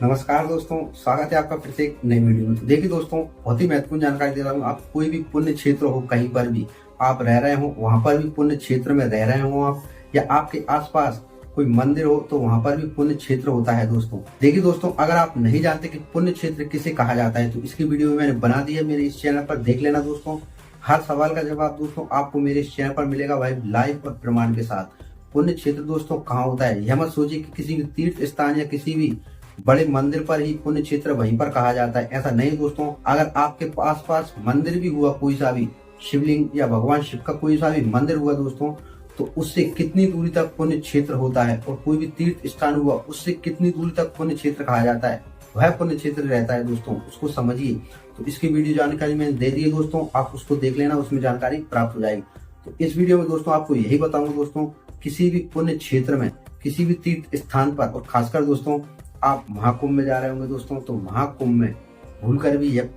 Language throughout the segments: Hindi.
नमस्कार दोस्तों, स्वागत है आपका फिर से एक नई वीडियो में। तो देखिए दोस्तों, बहुत ही महत्वपूर्ण जानकारी दे रहा हूँ। आप कोई भी पुण्य क्षेत्र हो, कहीं पर भी आप रह रहे हो, वहां पर भी पुण्य क्षेत्र में रह रहे हो आप, या आपके आसपास कोई मंदिर हो तो वहां पर भी पुण्य क्षेत्र होता है दोस्तों। देखिए दोस्तों, अगर आप नहीं जानते कि पुण्य क्षेत्र किसे कहा जाता है तो इसकी वीडियो मैंने बना दी है मेरे इस चैनल पर, देख लेना दोस्तों। हर सवाल का जवाब दोस्तों आपको मेरे इस चैनल पर मिलेगा भाई, लाइव और प्रमाण के साथ। पुण्य क्षेत्र दोस्तों कहाँ होता है, यह मत सोचिए कि किसी भी तीर्थ स्थान या किसी भी बड़े मंदिर पर ही पुण्य क्षेत्र वहीं पर कहा जाता है, ऐसा नहीं दोस्तों। अगर आपके आसपास मंदिर भी हुआ, कोई सा भी शिवलिंग या भगवान शिव का कोई सा भी मंदिर हुआ दोस्तों, तो उससे कितनी दूरी तक पुण्य क्षेत्र होता है, और कोई भी तीर्थ स्थान हुआ उससे कितनी दूरी तक पुण्य क्षेत्र कहा जाता है, वह पुण्य क्षेत्र रहता है दोस्तों, उसको समझिए। तो इसकी वीडियो जानकारी मैंने दे दी है दोस्तों, आप उसको देख लेना, उसमें जानकारी प्राप्त हो जाएगी। तो इस वीडियो में दोस्तों आपको यही बताऊंगा दोस्तों, किसी भी पुण्य क्षेत्र में, किसी भी तीर्थ स्थान पर, और खासकर दोस्तों आप महाकुंभ में जा रहे होंगे दोस्तों, तो महाकुंभ में भूलकर भी ये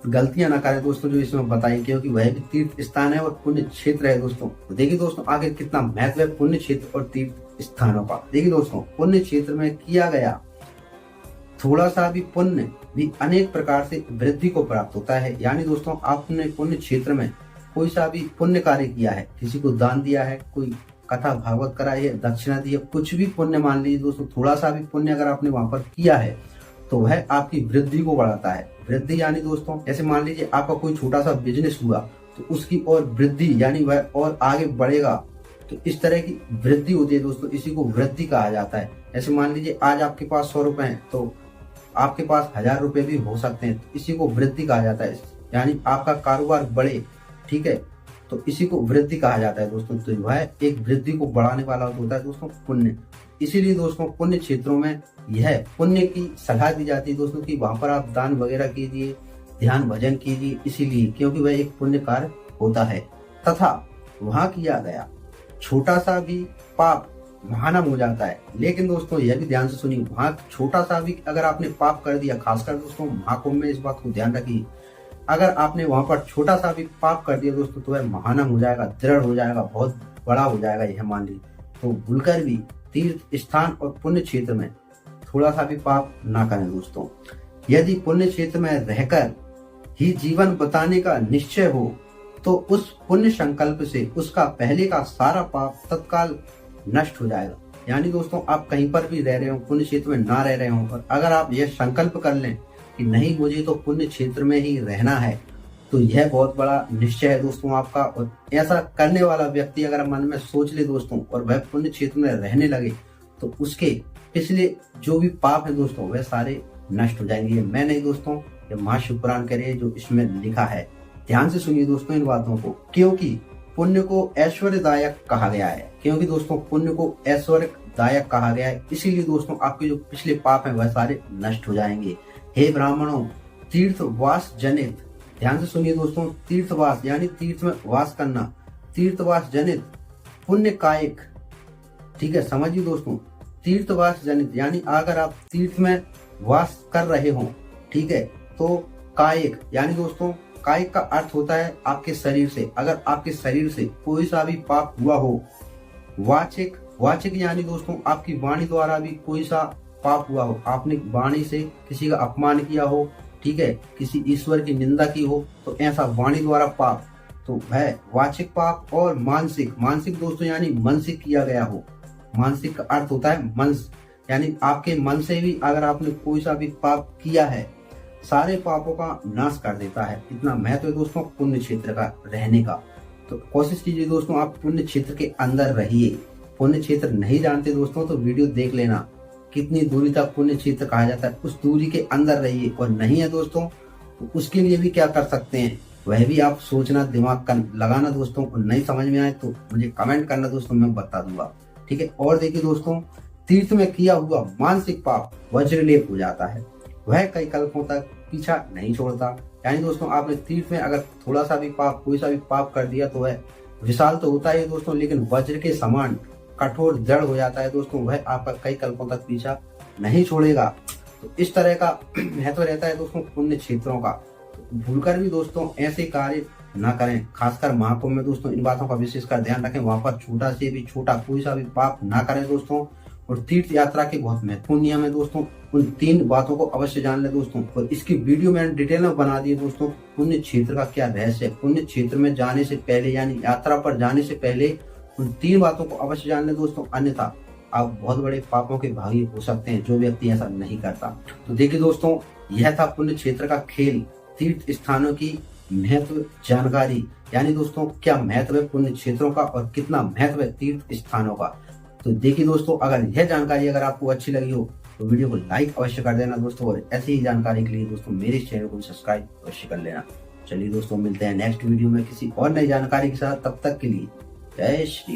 गलतियां ना करें दोस्तों जो इसमें बताई, क्योंकि वह भी तीर्थ स्थान है और पुण्य क्षेत्र है दोस्तों। तो देखिए दोस्तों, आगे कितना महत्व है पुण्य क्षेत्र और तीर्थ स्थानों का। देखिए दोस्तों, पुण्य क्षेत्र में किया गया थोड़ा सा भी पुण्य भी अनेक प्रकार से वृद्धि को प्राप्त होता है। यानी दोस्तों, आपने पुण्य क्षेत्र में कोई सा भी पुण्य कार्य किया है, किसी को दान दिया है, कोई कथा भागवत कराई है, दक्षिणा दी है, कुछ भी पुण्य मान लीजिए दोस्तों, थोड़ा सा भी पुण्य अगर आपने वहां पर किया है तो वह आपकी वृद्धि को बढ़ाता है। वृद्धि यानी दोस्तों, जैसे मान लीजिए आपका कोई छोटा सा बिजनेस हुआ तो उसकी और वृद्धि यानी वह और आगे बढ़ेगा, तो इस तरह की वृद्धि होती है दोस्तों, इसी को वृद्धि कहा जाता है। जैसे मान लीजिए आज आपके पास 100 रुपए हैं तो आपके पास 1000 रुपए भी हो सकते हैं, तो इसी को वृद्धि कहा जाता है। यानी आपका कारोबार बढ़े, ठीक है, तो इसी को वृद्धि कहा जाता है दोस्तों। तो वह एक वृद्धि को बढ़ाने वाला होता है दोस्तों पुण्य। इसीलिए दोस्तों पुण्य क्षेत्रों में यह पुण्य की सलाह दी जाती है दोस्तों कि वहां पर आप दान वगैरह कीजिए, ध्यान भजन कीजिए, इसीलिए क्योंकि वह एक पुण्य कार्य होता है, तथा वहां किया गया छोटा सा भी पाप महानम हो जाता है। लेकिन दोस्तों यह भी ध्यान से सुनिए, वहां छोटा सा भी अगर आपने पाप कर दिया, खासकर दोस्तों महाकुंभ में इस बात को ध्यान रखिए, अगर आपने वहां पर छोटा सा भी पाप कर दिया दोस्तों तो वह महानम हो जाएगा, दृढ़ हो जाएगा, बहुत बड़ा हो जाएगा, यह मान लीजिए। तो भूलकर भी तीर्थ स्थान और पुण्य क्षेत्र में थोड़ा सा भी पाप ना करें दोस्तों। यदि पुण्य क्षेत्र में रहकर ही जीवन बताने का निश्चय हो तो उस पुण्य संकल्प से उसका पहले का सारा पाप तत्काल नष्ट हो जाएगा। यानी दोस्तों, आप कहीं पर भी रह रहे हो, पुण्य क्षेत्र में ना रह रहे हो, और अगर आप यह संकल्प कर लें कि नहीं मुझे तो पुण्य क्षेत्र में ही रहना है, तो यह बहुत बड़ा निश्चय है दोस्तों आपका। और ऐसा करने वाला व्यक्ति अगर मन में सोच ले दोस्तों और वह पुण्य क्षेत्र में रहने लगे तो उसके पिछले जो भी पाप है दोस्तों वह सारे नष्ट हो जाएंगे। मैं नहीं दोस्तों, ये महाशिवपुराण कह रही है, जो इसमें लिखा है। ध्यान से सुनिए दोस्तों इन बातों को, क्योंकि पुण्य को ऐश्वर्यदायक कहा गया है। क्योंकि दोस्तों पुण्य को ऐश्वर्यदायक कहा गया है, इसीलिए दोस्तों आपके जो पिछले पाप है वह सारे नष्ट हो जाएंगे। हे ब्राह्मणों, तीर्थवास जनित, ध्यान से सुनिए दोस्तों, तीर्थवास यानी तीर्थ में वास करना, तीर्थवास जनित पुण्य कायिक, ठीक है, समझिए दोस्तों, तीर्थवास जनित यानी अगर आप तीर्थ में वास कर रहे हो, ठीक है, तो कायिक यानी दोस्तों कायिक का अर्थ होता है आपके शरीर से। अगर आपके शरीर से कोई सा भी पाप हुआ हो, वाचिक, वाचिक यानी दोस्तों आपकी वाणी द्वारा भी कोई सा पाप हुआ हो, आपने वाणी से किसी का अपमान किया हो, ठीक है, किसी ईश्वर की निंदा की हो, तो ऐसा वाणी द्वारा पाप, तो वह वाचिक पाप। और मानसिक, मानसिक दोस्तों यानी मन से किया गया हो, मानसिक का अर्थ होता है मन, यानी आपके मन से भी अगर आपने कोई सा भी पाप किया है, सारे पापों का नाश कर देता है। इतना महत्व है दोस्तों पुण्य क्षेत्र का रहने का। तो कोशिश कीजिए दोस्तों आप पुण्य क्षेत्र के अंदर रहिए। पुण्य क्षेत्र नहीं जानते दोस्तों तो वीडियो देख लेना, कितनी दूरी तक पुण्य क्षेत्र कहा जाता है, उस दूरी के अंदर रहिए। और नहीं है दोस्तों तो उसके लिए भी क्या कर सकते हैं, वह भी आप सोचना, दिमाग का लगाना दोस्तों। और नहीं समझ में आए तो मुझे कमेंट करना दोस्तों, मैं बता दूंगा, ठीक है। और देखिए दोस्तों, तीर्थ में किया हुआ मानसिक पाप वज्रलेप हो जाता है, वह कई कल्पों तक पीछा नहीं छोड़ता। यानी दोस्तों आपने तीर्थ में अगर थोड़ा सा भी पाप, कोई सा भी पाप कर दिया तो वह विशाल तो होता है दोस्तों, लेकिन वज्र के समान कठोर दृढ़ हो जाता है दोस्तों, वह आपका कई कल्पों तक पीछा नहीं छोड़ेगा। तो इस तरह का महत्व रहता है दोस्तों पुण्य क्षेत्रों का। तो भूलकर भी दोस्तों ऐसे कार्य ना करें, खासकर महाकुंभ में दोस्तों इन बातों का विशेषकर ध्यान रखें। वहां पर छोटा से भी छोटा कोई सा भी पाप ना करें दोस्तों। और तीर्थ यात्रा के बहुत महत्वपूर्ण नियम है दोस्तों। उन 3 बातों को अवश्य जान ले दोस्तों। और इसकी वीडियो मैंने डिटेल में बना दी है दोस्तों। पुण्य क्षेत्र का क्या रहस्य है, पुण्य क्षेत्र में जाने से पहले यानी यात्रा पर जाने से पहले उन 3 बातों को अवश्य जान ले दोस्तों, अन्यथा आप बहुत बड़े पापों के भागी हो सकते हैं जो व्यक्ति ऐसा नहीं करता। तो देखिए दोस्तों, यह था पुण्य क्षेत्र का खेल, तीर्थ स्थानों की महत्व जानकारी, यानी दोस्तों क्या महत्व है पुण्य क्षेत्रों का और कितना महत्व है तीर्थ स्थानों का। तो देखिए दोस्तों, अगर यह जानकारी अगर आपको अच्छी लगी हो तो वीडियो को लाइक अवश्य कर देना दोस्तों, और ऐसी ही जानकारी के लिए दोस्तों मेरे इस चैनल को सब्सक्राइब अवश्य कर लेना। चलिए दोस्तों, मिलते हैं नेक्स्ट वीडियो में किसी और नई जानकारी के साथ। तब तक के लिए जय श्री।